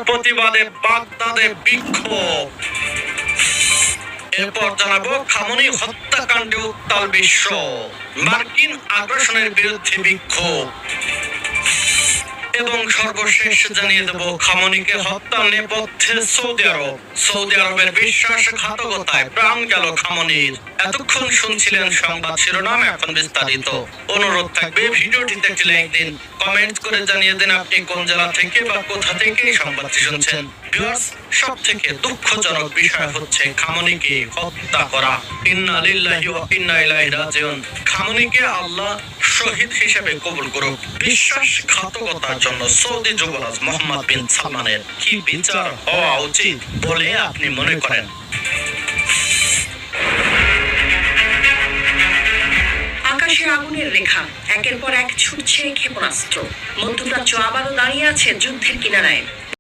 প্রতিবাদে বাগদাদে বিক্ষোভ। এরপর জানাবো খামনি হত্যাকাণ্ডে উত্তাল বিশ্ব, মার্কিন আগ্রাসনের বিরুদ্ধে বিক্ষোভ এবং সর্বশেষ জানিয়ে দেব খামনিকে হত্যার নেপথ্যে সৌদি আরবের বিশ্বাসঘাতকতায় প্রাণ গেল খামনির। এতক্ষণ শুনছিলেন সংবাদ শিরোনাম, এখন বিস্তারিত। অনুরোধ থাকবে ভিডিওটিতে একটি লাইক দিন, কমেন্ট করে জানিয়ে দিন আপনি কোন জেলা থেকে বা কোথা থেকে এই সংবাদটি শুনছেন। ভিউয়ার্স, সবথেকে দুঃখজনক বিষয় হচ্ছে খামনিকে হত্যা করা। ইন্না লিল্লাহি ওয়া ইন্না ইলাইহি রাজিউন। খামনিকে আল্লাহ শহীদ হিসেবে কবুল করুক। বিশ্বাসঘাতকতার জন্য সৌদি যুবরাজ মোহাম্মদ বিন সালমানের কি বিচার হওয়া উচিত বলে আপনি মনে করেন? আকাশে আগুনের রেখা, একের পর এক ছুটছে ক্ষেপণাস্ত্র। মধ্যপ্রাচ্য আবারও দাঁড়িয়ে আছে যুদ্ধের কিনারায়।